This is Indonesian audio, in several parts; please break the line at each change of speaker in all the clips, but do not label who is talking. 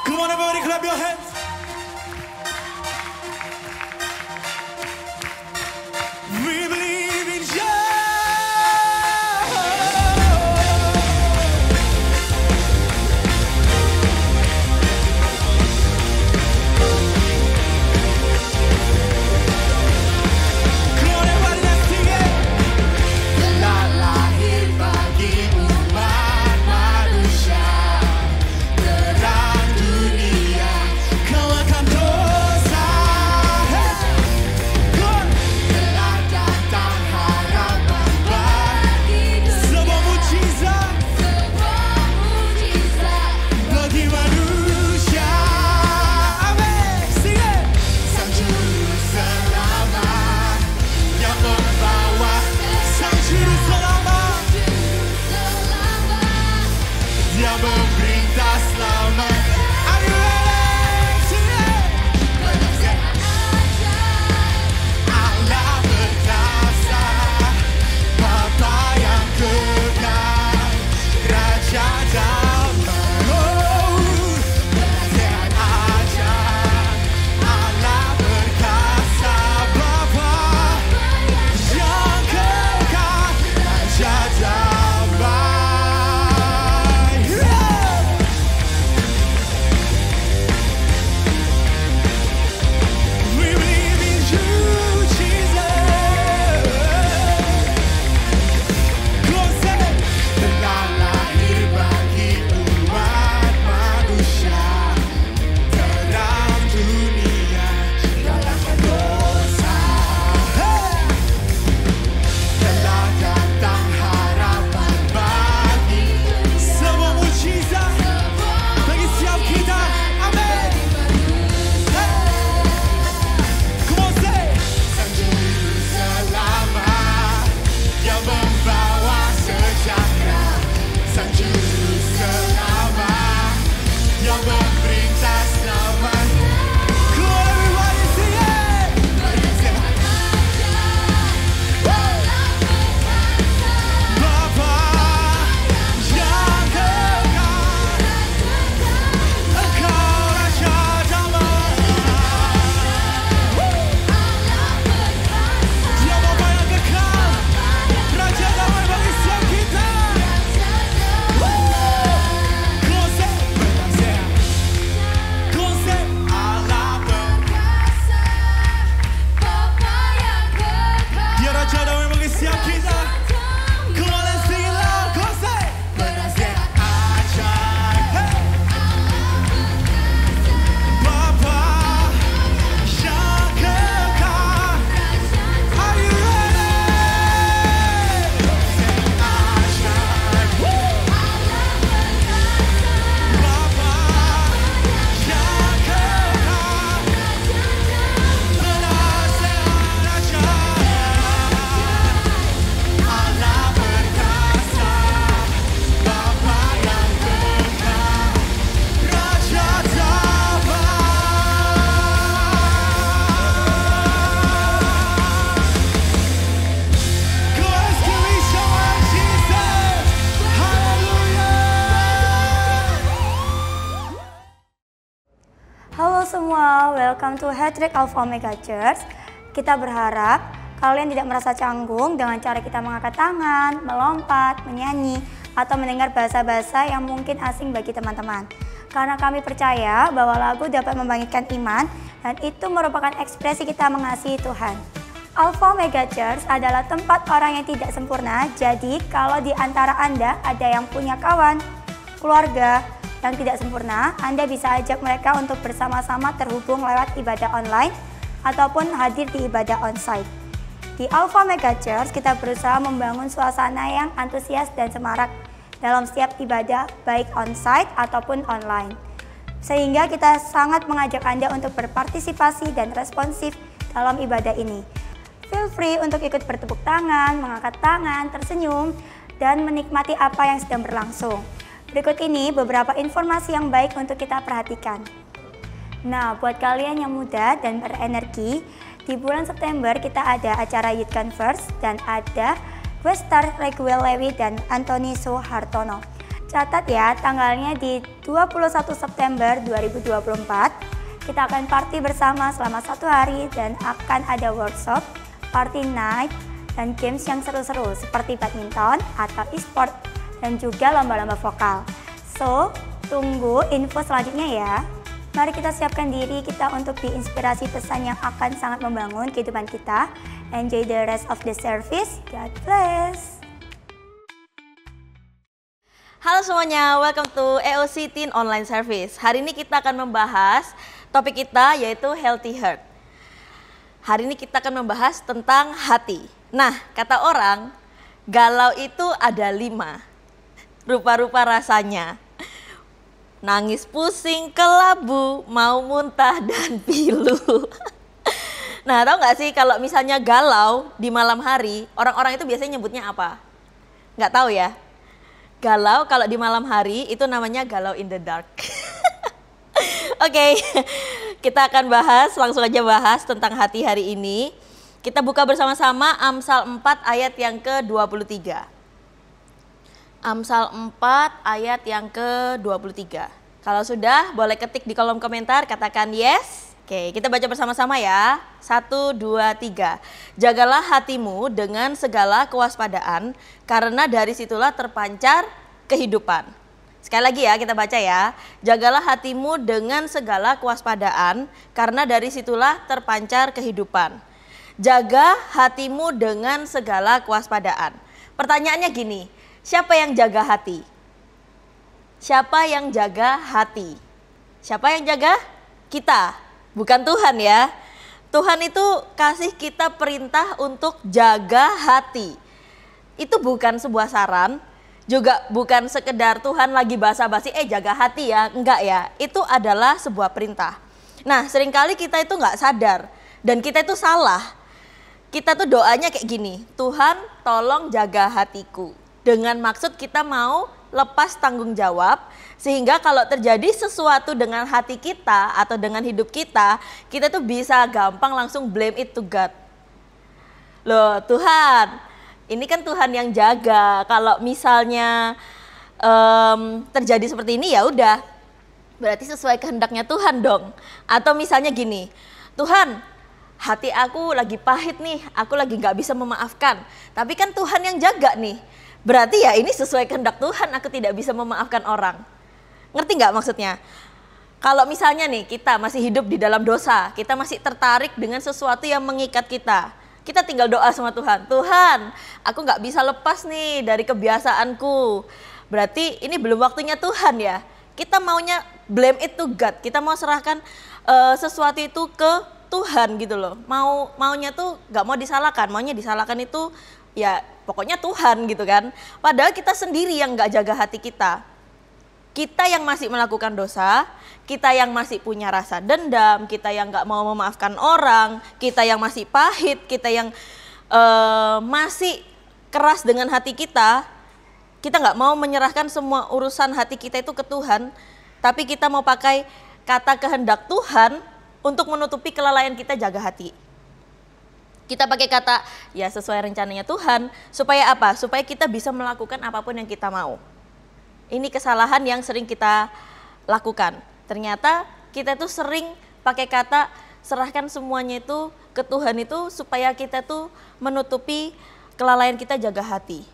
Come on everybody, clap your hands. We believe in you.
Halo semua, welcome to Hattrick Alpha Omega Church. Kita berharap kalian tidak merasa canggung dengan cara kita mengangkat tangan, melompat, menyanyi, atau mendengar bahasa-bahasa yang mungkin asing bagi teman-teman. Karena kami percaya bahwa lagu dapat membangkitkan iman dan itu merupakan ekspresi kita mengasihi Tuhan. Alpha Omega Church adalah tempat orang yang tidak sempurna, jadi kalau di antara Anda ada yang punya kawan, keluarga, yang tidak sempurna, Anda bisa ajak mereka untuk bersama-sama terhubung lewat ibadah online ataupun hadir di ibadah onsite. Di Alpha Omega Church, kita berusaha membangun suasana yang antusias dan semarak dalam setiap ibadah, baik onsite ataupun online. Sehingga kita sangat mengajak Anda untuk berpartisipasi dan responsif dalam ibadah ini. Feel free untuk ikut bertepuk tangan, mengangkat tangan, tersenyum, dan menikmati apa yang sedang berlangsung. Berikut ini beberapa informasi yang baik untuk kita perhatikan. Nah, buat kalian yang muda dan berenergi, di bulan September kita ada acara Youth Converse dan ada Westar Reguel Lewi dan Anthony Soehartono. Catat ya, tanggalnya di 21 September 2024. Kita akan party bersama selama 1 hari dan akan ada workshop, party night, dan games yang seru-seru seperti badminton atau e-sport dan juga lomba-lomba vokal. So, tunggu info selanjutnya ya. Mari kita siapkan diri kita untuk diinspirasi pesan yang akan sangat membangun kehidupan kita. Enjoy the rest of the service. God bless.
Halo semuanya, welcome to EOC Teen Online Service. Hari ini kita akan membahas topik kita yaitu Healthy Heart. Hari ini kita akan membahas tentang hati. Nah, kata orang, galau itu ada 5. Rupa-rupa rasanya. Nangis pusing, kelabu, mau muntah dan pilu. Nah, tahu nggak sih kalau misalnya galau di malam hari, orang-orang itu biasanya nyebutnya apa? Nggak tahu ya? Galau kalau di malam hari itu namanya galau in the dark. Oke, kita akan langsung aja bahas tentang hati hari ini. Kita buka bersama-sama Amsal 4 ayat yang ke-23. Amsal 4 ayat yang ke-23. Kalau sudah, boleh ketik di kolom komentar, katakan yes. Oke, kita baca bersama-sama ya. 1, 2, 3. Jagalah hatimu dengan segala kewaspadaan, karena dari situlah terpancar kehidupan. Sekali lagi ya, kita baca ya. Jagalah hatimu dengan segala kewaspadaan, karena dari situlah terpancar kehidupan. Jaga hatimu dengan segala kewaspadaan. Pertanyaannya gini, siapa yang jaga hati? Siapa yang jaga hati? Siapa yang jaga? Kita. Bukan Tuhan ya. Tuhan itu kasih kita perintah untuk jaga hati. Itu bukan sebuah saran, juga bukan sekedar Tuhan lagi basa-basi, jaga hati ya. Enggak ya, itu adalah sebuah perintah. Nah, seringkali kita itu enggak sadar dan kita itu salah. Kita tuh doanya kayak gini, Tuhan tolong jaga hatiku. Dengan maksud kita mau lepas tanggung jawab, sehingga kalau terjadi sesuatu dengan hati kita atau dengan hidup kita tuh bisa gampang langsung blame it to God. Loh Tuhan, ini kan Tuhan yang jaga, kalau misalnya terjadi seperti ini ya udah, berarti sesuai kehendaknya Tuhan dong. Atau misalnya gini, Tuhan hati aku lagi pahit nih, aku lagi gak bisa memaafkan, tapi kan Tuhan yang jaga nih. Berarti ya ini sesuai kehendak Tuhan, aku tidak bisa memaafkan orang. Ngerti nggak maksudnya? Kalau misalnya nih kita masih hidup di dalam dosa, kita masih tertarik dengan sesuatu yang mengikat kita. Kita tinggal doa sama Tuhan, Tuhan aku nggak bisa lepas nih dari kebiasaanku. Berarti ini belum waktunya Tuhan ya. Kita maunya blame it to God, kita mau serahkan sesuatu itu ke Tuhan gitu loh. Maunya tuh nggak mau disalahkan, maunya disalahkan itu ya pokoknya Tuhan gitu kan. Padahal kita sendiri yang nggak jaga hati kita. Kita yang masih melakukan dosa, kita yang masih punya rasa dendam, kita yang nggak mau memaafkan orang, kita yang masih pahit, kita yang masih keras dengan hati kita nggak mau menyerahkan semua urusan hati kita itu ke Tuhan, tapi kita mau pakai kata kehendak Tuhan untuk menutupi kelalaian kita jaga hati. Kita pakai kata ya sesuai rencananya Tuhan, supaya apa? Supaya kita bisa melakukan apapun yang kita mau. Ini kesalahan yang sering kita lakukan. Ternyata kita tuh sering pakai kata serahkan semuanya itu ke Tuhan itu supaya kita tuh menutupi kelalaian kita jaga hati.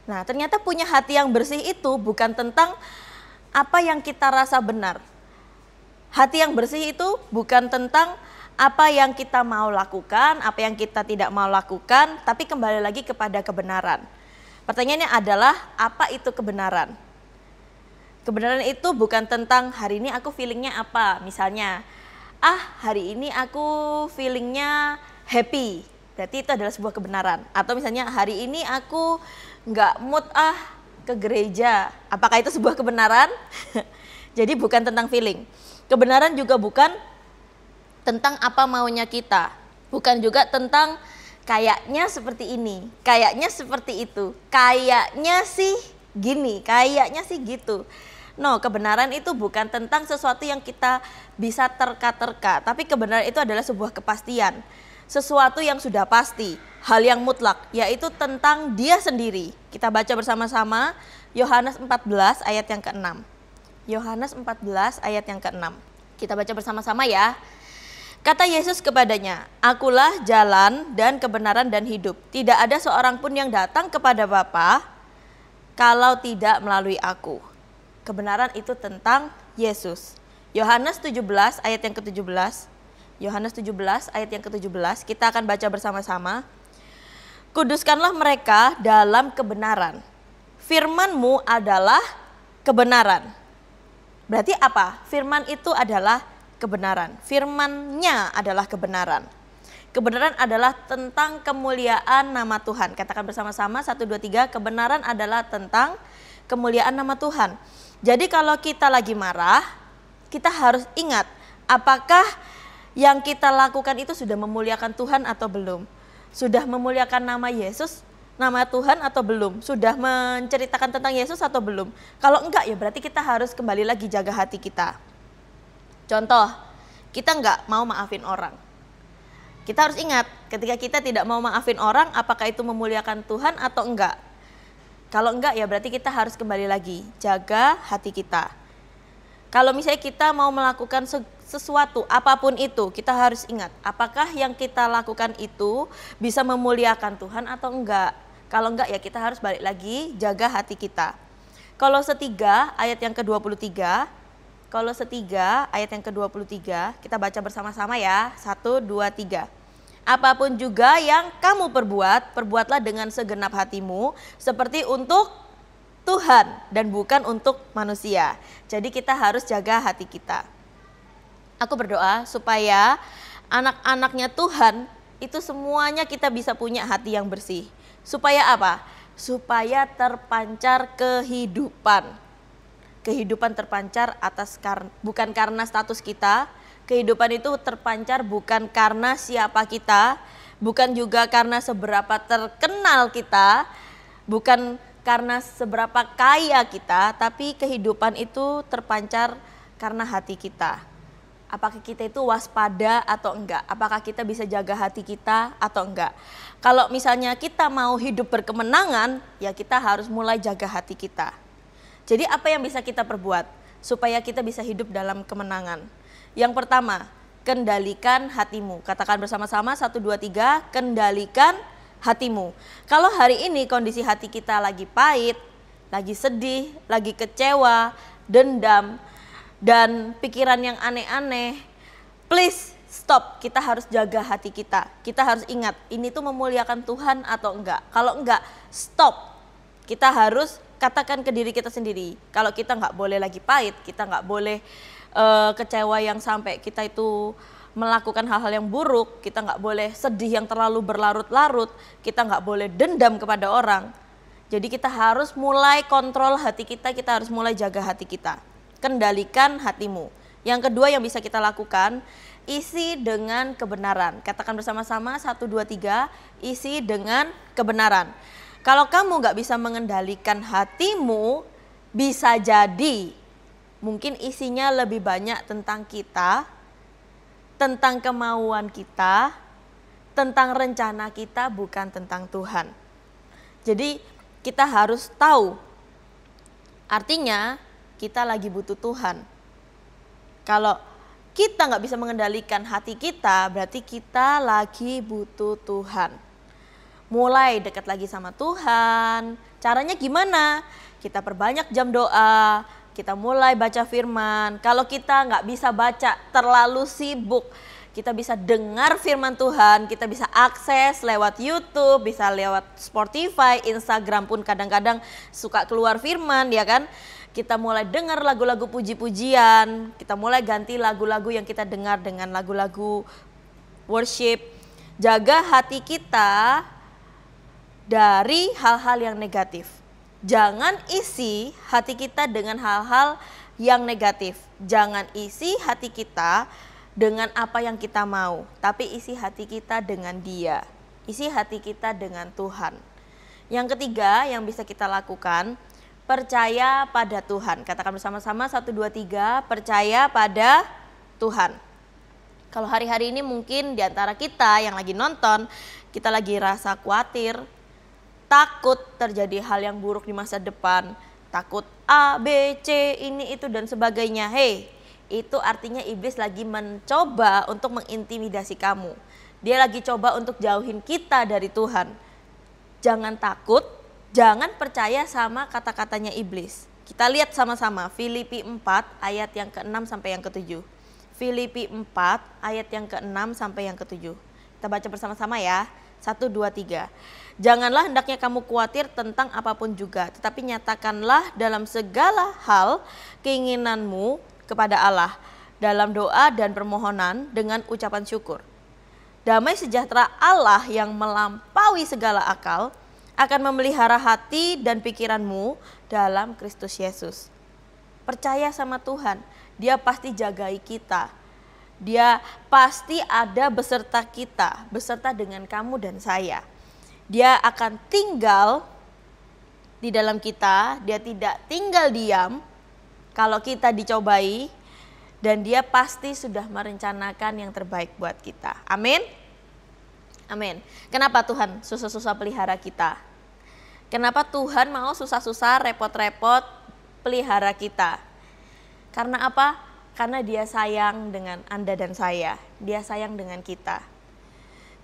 Nah, ternyata punya hati yang bersih itu bukan tentang apa yang kita rasa benar. Hati yang bersih itu bukan tentang apa yang kita mau lakukan, apa yang kita tidak mau lakukan, tapi kembali lagi kepada kebenaran. Pertanyaannya adalah, apa itu kebenaran? Kebenaran itu bukan tentang hari ini aku feelingnya apa. Misalnya, hari ini aku feelingnya happy. Berarti itu adalah sebuah kebenaran. Atau misalnya, hari ini aku nggak mood ke gereja. Apakah itu sebuah kebenaran? Jadi bukan tentang feeling. Kebenaran juga bukan tentang apa maunya kita. Bukan juga tentang kayaknya seperti ini, kayaknya seperti itu, kayaknya sih gini, kayaknya sih gitu. No, kebenaran itu bukan tentang sesuatu yang kita bisa terka-terka, tapi kebenaran itu adalah sebuah kepastian. Sesuatu yang sudah pasti, hal yang mutlak, yaitu tentang dia sendiri. Kita baca bersama-sama Yohanes 14 ayat yang ke-6. Yohanes 14 ayat yang ke-6. Kita baca bersama-sama ya. Kata Yesus kepadanya, "Akulah jalan dan kebenaran dan hidup. Tidak ada seorang pun yang datang kepada Bapa kalau tidak melalui aku." Kebenaran itu tentang Yesus. Yohanes 17 ayat yang ke-17. Yohanes 17 ayat yang ke-17 kita akan baca bersama-sama. "Kuduskanlah mereka dalam kebenaran. Firman-Mu adalah kebenaran." Berarti apa? Firman itu adalah kebenaran. Firman-Nya adalah kebenaran. Kebenaran adalah tentang kemuliaan nama Tuhan. Katakan bersama-sama 1, 2, 3. Kebenaran adalah tentang kemuliaan nama Tuhan. Jadi kalau kita lagi marah, kita harus ingat apakah yang kita lakukan itu sudah memuliakan Tuhan atau belum. Sudah memuliakan nama Yesus, nama Tuhan atau belum. Sudah menceritakan tentang Yesus atau belum. Kalau enggak ya berarti kita harus kembali lagi jaga hati kita. Contoh, kita enggak mau maafin orang. Kita harus ingat ketika kita tidak mau maafin orang, apakah itu memuliakan Tuhan atau enggak. Kalau enggak ya berarti kita harus kembali lagi jaga hati kita. Kalau misalnya kita mau melakukan sesuatu apapun itu, kita harus ingat apakah yang kita lakukan itu bisa memuliakan Tuhan atau enggak. Kalau enggak ya kita harus balik lagi jaga hati kita. Kolose 3 ayat yang ke-23. Kolose 3 ayat yang ke-23, kita baca bersama-sama ya. 1, 2, 3. "Apapun juga yang kamu perbuat, perbuatlah dengan segenap hatimu seperti untuk Tuhan dan bukan untuk manusia." Jadi kita harus jaga hati kita. Aku berdoa supaya anak-anaknya Tuhan itu semuanya kita bisa punya hati yang bersih. Supaya apa? Supaya terpancar kehidupan. Kehidupan terpancar bukan karena status kita. Kehidupan itu terpancar bukan karena siapa kita, bukan juga karena seberapa terkenal kita, bukan karena seberapa kaya kita, tapi kehidupan itu terpancar karena hati kita. Apakah kita itu waspada atau enggak? Apakah kita bisa jaga hati kita atau enggak? Kalau misalnya kita mau hidup berkemenangan, ya kita harus mulai jaga hati kita. Jadi apa yang bisa kita perbuat supaya kita bisa hidup dalam kemenangan? Yang pertama, kendalikan hatimu. Katakan bersama-sama 1, 2, 3, kendalikan hatimu. Kalau hari ini kondisi hati kita lagi pahit, lagi sedih, lagi kecewa, dendam, dan pikiran yang aneh-aneh, please stop. Kita harus jaga hati kita. Kita harus ingat, ini tuh memuliakan Tuhan atau enggak. Kalau enggak, stop. Kita harus katakan ke diri kita sendiri, kalau kita nggak boleh lagi pahit, kita nggak boleh kecewa yang sampai kita itu melakukan hal-hal yang buruk, kita nggak boleh sedih yang terlalu berlarut-larut, kita nggak boleh dendam kepada orang. Jadi kita harus mulai kontrol hati kita harus mulai jaga hati kita. Kendalikan hatimu. Yang kedua yang bisa kita lakukan, isi dengan kebenaran. Katakan bersama-sama 1, 2, 3, isi dengan kebenaran. Kalau kamu nggak bisa mengendalikan hatimu, bisa jadi mungkin isinya lebih banyak tentang kita, tentang kemauan kita, tentang rencana kita, bukan tentang Tuhan. Jadi kita harus tahu, artinya kita lagi butuh Tuhan. Kalau kita nggak bisa mengendalikan hati kita, berarti kita lagi butuh Tuhan. Mulai dekat lagi sama Tuhan. Caranya gimana? Kita perbanyak jam doa, kita mulai baca firman. Kalau kita nggak bisa baca, terlalu sibuk, kita bisa dengar firman Tuhan, kita bisa akses lewat YouTube, bisa lewat Spotify, Instagram pun kadang-kadang suka keluar firman, ya kan? Kita mulai dengar lagu-lagu puji-pujian, kita mulai ganti lagu-lagu yang kita dengar dengan lagu-lagu worship. Jaga hati kita dari hal-hal yang negatif. Jangan isi hati kita dengan hal-hal yang negatif. Jangan isi hati kita dengan apa yang kita mau, tapi isi hati kita dengan Dia. Isi hati kita dengan Tuhan. Yang ketiga yang bisa kita lakukan, percaya pada Tuhan. Katakan bersama-sama 1, 2, 3, percaya pada Tuhan. Kalau hari-hari ini mungkin diantara kita yang lagi nonton, kita lagi rasa khawatir, takut terjadi hal yang buruk di masa depan, takut A, B, C, ini, itu, dan sebagainya. Hei, itu artinya iblis lagi mencoba untuk mengintimidasi kamu. Dia lagi coba untuk jauhin kita dari Tuhan. Jangan takut, jangan percaya sama kata-katanya iblis. Kita lihat sama-sama Filipi 4 ayat yang ke-6 sampai yang ke-7. Filipi 4 ayat yang ke-6 sampai yang ke-7. Kita baca bersama-sama ya. 1, 2, 3. Janganlah hendaknya kamu khawatir tentang apapun juga, tetapi nyatakanlah dalam segala hal keinginanmu kepada Allah dalam doa dan permohonan dengan ucapan syukur. Damai sejahtera Allah yang melampaui segala akal akan memelihara hati dan pikiranmu dalam Kristus Yesus. Percaya sama Tuhan, Dia pasti jagai kita. Dia pasti ada beserta kita, beserta dengan kamu dan saya. Dia akan tinggal di dalam kita, Dia tidak tinggal diam kalau kita dicobai, dan Dia pasti sudah merencanakan yang terbaik buat kita. Amin. Amin. Kenapa Tuhan susah-susah pelihara kita? Kenapa Tuhan mau susah-susah, repot-repot pelihara kita? Karena apa? Karena Dia sayang dengan Anda dan saya. Dia sayang dengan kita.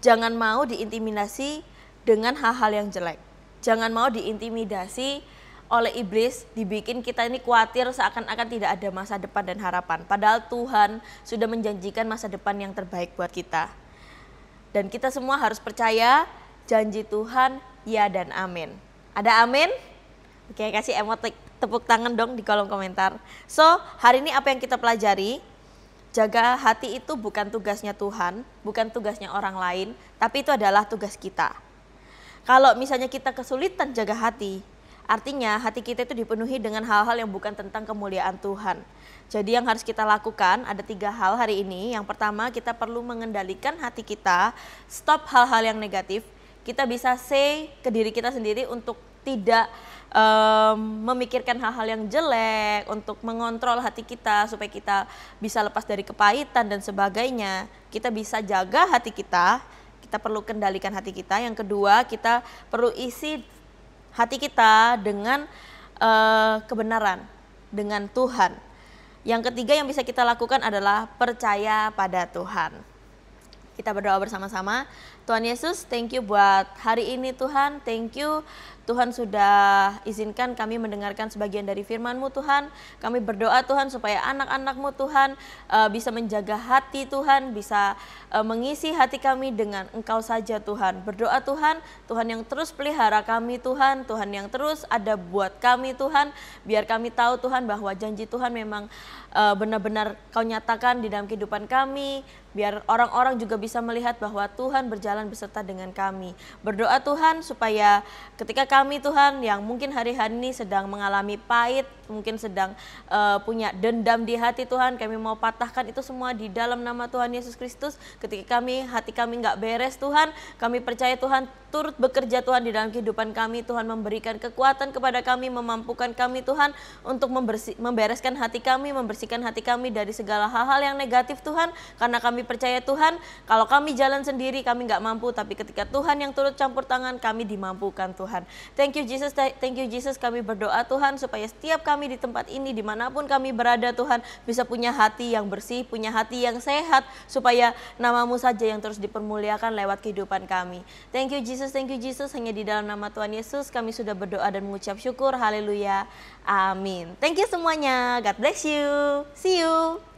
Jangan mau diintimidasi dengan hal-hal yang jelek. Jangan mau diintimidasi oleh iblis, dibikin kita ini khawatir seakan-akan tidak ada masa depan dan harapan. Padahal Tuhan sudah menjanjikan masa depan yang terbaik buat kita. Dan kita semua harus percaya janji Tuhan ya dan amin. Ada amin? Oke, kasih emotik tepuk tangan dong di kolom komentar. So, hari ini apa yang kita pelajari? Jaga hati itu bukan tugasnya Tuhan, bukan tugasnya orang lain, tapi itu adalah tugas kita. Kalau misalnya kita kesulitan jaga hati, artinya hati kita itu dipenuhi dengan hal-hal yang bukan tentang kemuliaan Tuhan. Jadi yang harus kita lakukan ada 3 hal hari ini. Yang pertama, kita perlu mengendalikan hati kita, stop hal-hal yang negatif. Kita bisa say ke diri kita sendiri untuk tidak memikirkan hal-hal yang jelek, untuk mengontrol hati kita supaya kita bisa lepas dari kepahitan dan sebagainya. Kita bisa jaga hati kita perlu kendalikan hati kita. Yang kedua, kita perlu isi hati kita dengan kebenaran, dengan Tuhan. Yang ketiga yang bisa kita lakukan adalah percaya pada Tuhan. Kita berdoa bersama-sama. Tuhan Yesus, thank you buat hari ini Tuhan. Thank you Tuhan sudah izinkan kami mendengarkan sebagian dari firman-Mu Tuhan. Kami berdoa Tuhan supaya anak-anak-Mu Tuhan bisa menjaga hati Tuhan, bisa mengisi hati kami dengan Engkau saja Tuhan. Berdoa Tuhan, Tuhan yang terus pelihara kami Tuhan, Tuhan yang terus ada buat kami Tuhan. Biar kami tahu Tuhan bahwa janji Tuhan memang benar-benar Kau nyatakan di dalam kehidupan kami. Biar orang-orang juga bisa melihat bahwa Tuhan berjalan beserta dengan kami. Berdoa Tuhan supaya ketika kami Tuhan yang mungkin hari-hari ini sedang mengalami pahit, mungkin sedang punya dendam di hati Tuhan, kami mau patahkan itu semua di dalam nama Tuhan Yesus Kristus. Ketika hati kami nggak beres Tuhan, kami percaya Tuhan turut bekerja Tuhan di dalam kehidupan kami. Tuhan memberikan kekuatan kepada kami, memampukan kami Tuhan untuk membereskan hati kami, membersihkan hati kami dari segala hal-hal yang negatif Tuhan. Karena kami percaya Tuhan, kalau kami jalan sendiri kami nggak mampu, tapi ketika Tuhan yang turut campur tangan, kami dimampukan Tuhan. Thank you Jesus, kami berdoa Tuhan supaya setiap kami di tempat ini, dimanapun kami berada Tuhan, bisa punya hati yang bersih, punya hati yang sehat, supaya nama-Mu saja yang terus dipermuliakan lewat kehidupan kami. Thank you Jesus, hanya di dalam nama Tuhan Yesus kami sudah berdoa dan mengucap syukur, haleluya, amin. Thank you semuanya, God bless you, see you.